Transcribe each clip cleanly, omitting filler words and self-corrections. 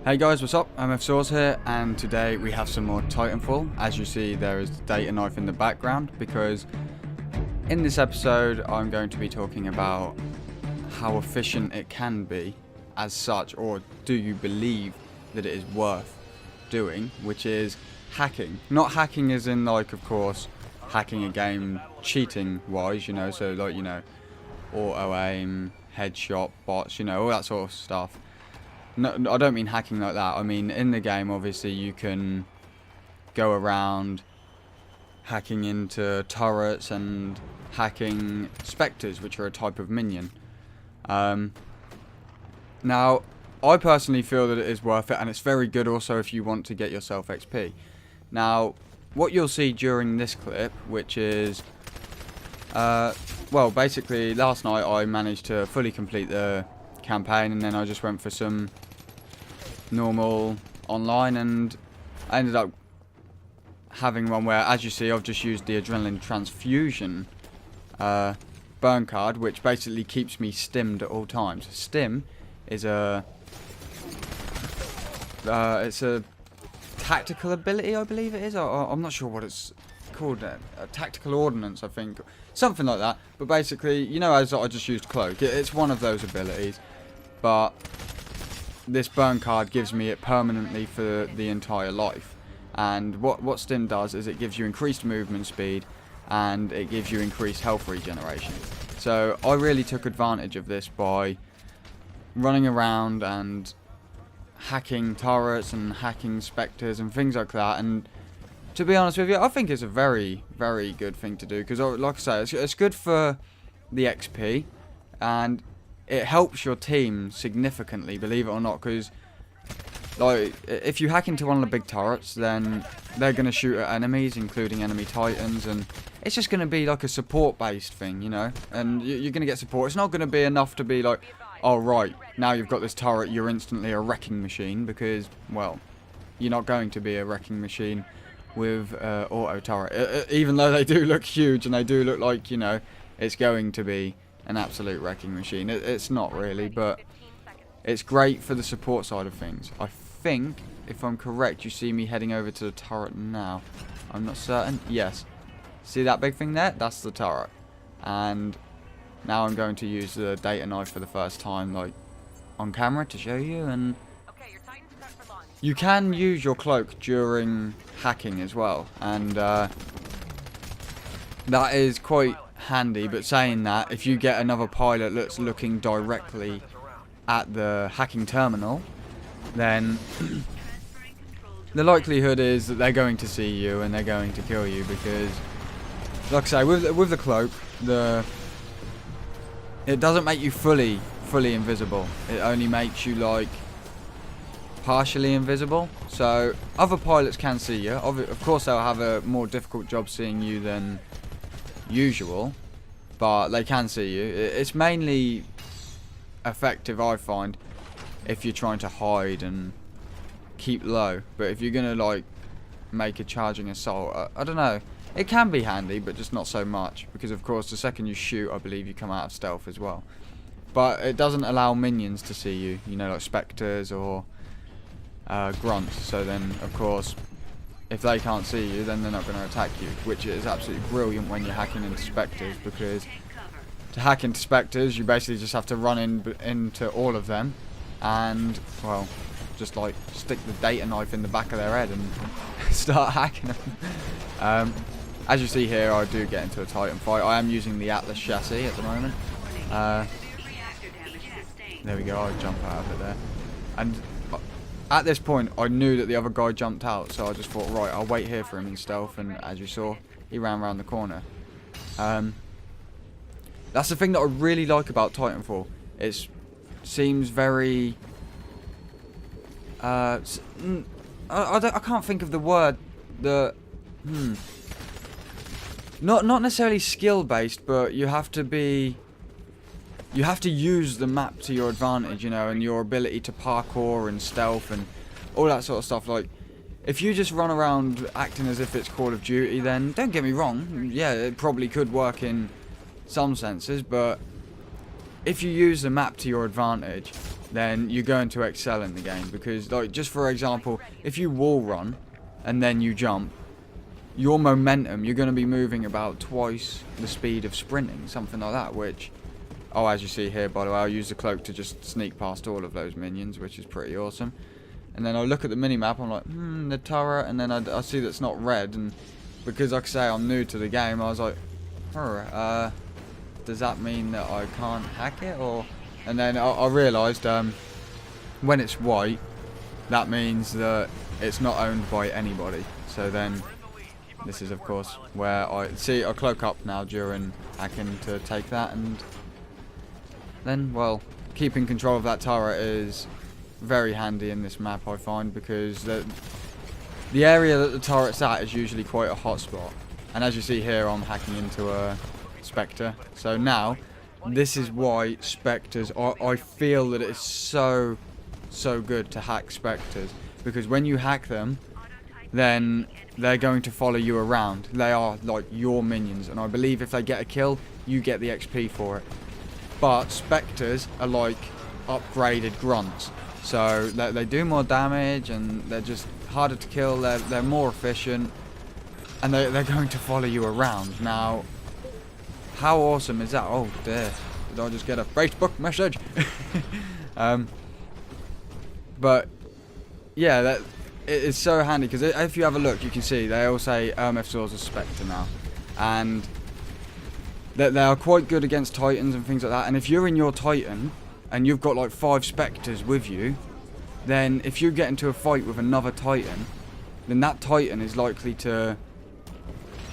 Hey guys, what's up? I'm FSource here, and today we have some more Titanfall. As you see, there is the data knife in the background, because in this episode I'm going to be talking about how efficient it can be as such, or do you believe that it is worth doing, which is hacking. Not hacking as in, like, of course, hacking a game cheating wise, you know, so like, you know, auto aim, headshot, bots, you know, all that sort of stuff. No, I don't mean hacking like that. I mean, in the game, obviously, you can go around hacking into turrets and hacking spectres, which are a type of minion. Now, I personally feel that it is worth it, and it's very good also if you want to get yourself XP. Now, what you'll see during this clip, which is, well, basically, last night I managed to fully complete the campaign, and then I just went for some normal online, and I ended up having one where, as you see, I've just used the adrenaline transfusion burn card, which basically keeps me stimmed at all times. Stim is it's a tactical ability, I believe it is. I'm not sure what it's called. A tactical ordnance, I think, something like that. But basically, you know, as I just used cloak, it's one of those abilities, but this burn card gives me it permanently for the entire life. And what Stim does is it gives you increased movement speed, and it gives you increased health regeneration. So I really took advantage of this by running around and hacking turrets and hacking spectres and things like that. And to be honest with you, I think it's a very, very good thing to do, because, like I say, it's good for the XP, and it helps your team significantly, believe it or not, because, like, if you hack into one of the big turrets, then they're going to shoot at enemies, including enemy titans, and it's just going to be like a support-based thing, you know, and you're going to get support. It's not going to be enough to be like, oh, right, now you've got this turret, you're instantly a wrecking machine, because, well, you're not going to be a wrecking machine with auto turret, even though they do look huge, and they do look like, you know, it's going to be an absolute wrecking machine. It's not really, but it's great for the support side of things. I think, if I'm correct, you see me heading over to the turret now. I'm not certain. Yes. See that big thing there? That's the turret. And now I'm going to use the data knife for the first time, like, on camera to show you. And you can use your cloak during hacking as well, and that is quite handy. But saying that, if you get another pilot that's looking directly at the hacking terminal, then the likelihood is that they're going to see you and they're going to kill you, because, like I say, with the cloak, it doesn't make you fully invisible. It only makes you, like, partially invisible. So other pilots can see you. Of course, they'll have a more difficult job seeing you than usual, but they can see you. It's mainly effective, I find, if you're trying to hide and keep low. But if you're gonna, like, make a charging assault, I don't know, it can be handy, but just not so much, because of course the second you shoot, I believe you come out of stealth as well. But it doesn't allow minions to see you, you know, like spectres or grunts. So then, of course, if they can't see you, then they're not going to attack you, which is absolutely brilliant when you're hacking into spectres, because to hack into spectres, you basically just have to run into all of them and, well, just, like, stick the data knife in the back of their head and start hacking them. As you see here, I do get into a Titan fight. I am using the Atlas chassis at the moment. There we go, I jump out of it there. And at this point, I knew that the other guy jumped out, so I just thought, right, I'll wait here for him in stealth, and as you saw, he ran around the corner. That's the thing that I really like about Titanfall. It seems very... I can't think of the word. Not necessarily skill-based, but you have to be... You have to use the map to your advantage, you know, and your ability to parkour and stealth and all that sort of stuff. Like, if you just run around acting as if it's Call of Duty, then don't get me wrong, yeah, it probably could work in some senses, but if you use the map to your advantage, then you're going to excel in the game. Because, like, just for example, if you wall run and then you jump, your momentum, you're going to be moving about twice the speed of sprinting, something like that, which, oh, as you see here, by the way, I'll use the cloak to just sneak past all of those minions, which is pretty awesome. And then I look at the minimap, I'm like, the turret, and then I see that it's not red, and because, like I say, I'm new to the game, I was like, does that mean that I can't hack it, or... And then I realised, when it's white, that means that it's not owned by anybody. So then, this is of course where I cloak up now during hacking to take that, and then, well, keeping control of that turret is very handy in this map, I find, because the area that the turret's at is usually quite a hot spot. And as you see here, I'm hacking into a Spectre. So now, this is why Spectres, I feel that it's so good to hack Spectres. Because when you hack them, then they're going to follow you around. They are like your minions. And I believe if they get a kill, you get the XP for it. But Spectres are like upgraded grunts. So they do more damage, and they're just harder to kill. They're more efficient, and they're going to follow you around. Now, how awesome is that? Oh dear, did I just get a Facebook message? But yeah, it's so handy, because if you have a look, you can see they all say F-Sour's a Spectre now, and they are quite good against Titans and things like that. And if you're in your Titan and you've got like 5 Spectres with you, then if you get into a fight with another Titan, then that Titan is likely to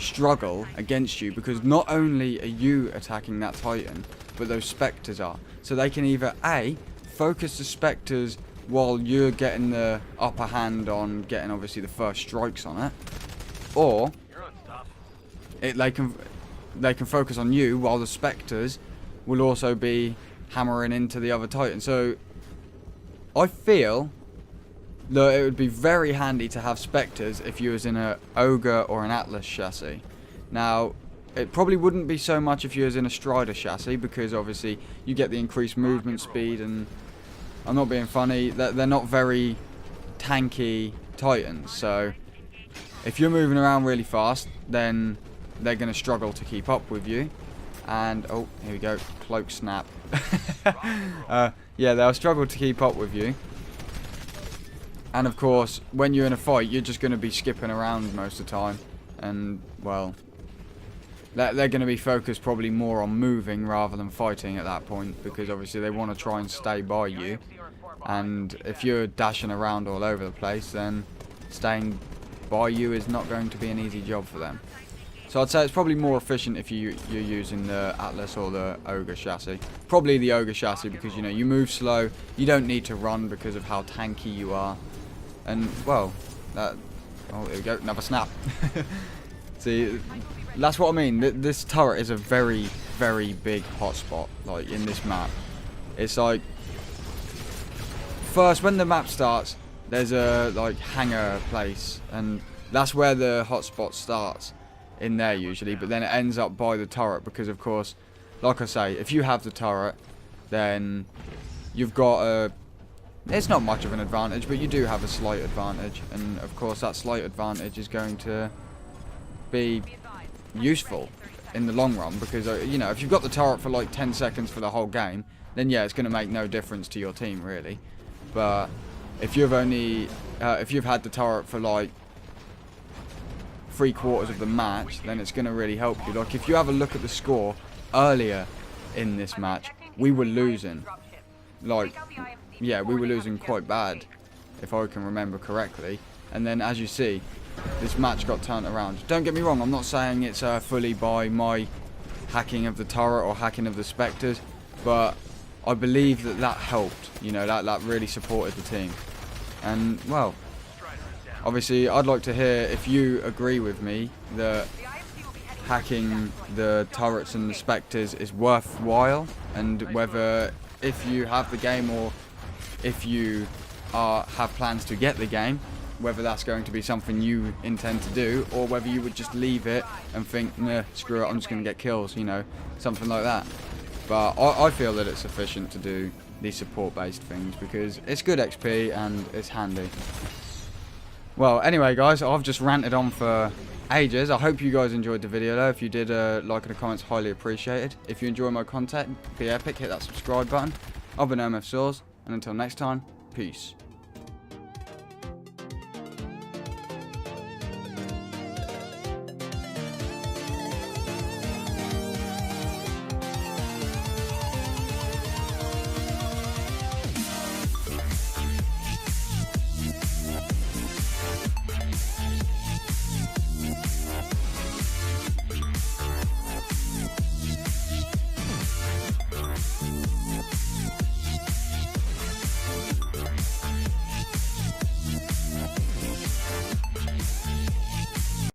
struggle against you, because not only are you attacking that Titan, but those Spectres are. So they can either A, focus the Spectres while you're getting the upper hand on getting obviously the first strikes on it, or they can focus on you while the Spectres will also be hammering into the other Titan. So I feel that it would be very handy to have Spectres if you was in a Ogre or an Atlas chassis. Now, it probably wouldn't be so much if you was in a Strider chassis, because obviously you get the increased movement speed, and I'm not being funny, they're not very tanky Titans. So if you're moving around really fast, then they're going to struggle to keep up with you. And, oh, here we go, cloak snap. Yeah, they'll struggle to keep up with you. And of course, when you're in a fight, you're just going to be skipping around most of the time. And, well, they're going to be focused probably more on moving rather than fighting at that point, because obviously they want to try and stay by you. And if you're dashing around all over the place, then staying by you is not going to be an easy job for them. So I'd say it's probably more efficient if you're using the Atlas or the Ogre chassis. Probably the Ogre chassis, because, you know, you move slow, you don't need to run because of how tanky you are. And, well, oh, there we go, another snap. See, that's what I mean. This turret is a very, very big hotspot, like, in this map. It's like, first, when the map starts, there's a, like, hangar place, and that's where the hotspot starts. In there usually, but then it ends up by the turret, because of course, like I say, if you have the turret, then you've got it's not much of an advantage, but you do have a slight advantage, and of course that slight advantage is going to be useful in the long run, because you know, if you've got the turret for like 10 seconds for the whole game, then yeah, it's going to make no difference to your team really. But if you've only if you've had the turret for like 3/4 of the match, then it's going to really help you. Like, if you have a look at the score earlier in this match, we were losing. Like, yeah, we were losing quite bad, if I can remember correctly. And then, as you see, this match got turned around. Don't get me wrong, I'm not saying it's fully by my hacking of the turret or hacking of the Spectres, but I believe that helped. You know, that really supported the team. And, well, obviously, I'd like to hear if you agree with me that hacking the turrets and the Spectres is worthwhile, and whether, if you have the game or if you have plans to get the game, whether that's going to be something you intend to do, or whether you would just leave it and think, nah, screw it, I'm just going to get kills, you know, something like that. But I feel that it's sufficient to do these support-based things, because it's good XP and it's handy. Well, anyway, guys, I've just ranted on for ages. I hope you guys enjoyed the video, though. If you did, like in the comments, highly appreciated. If you enjoy my content, be epic, hit that subscribe button. I've been MF Saws, and until next time, peace.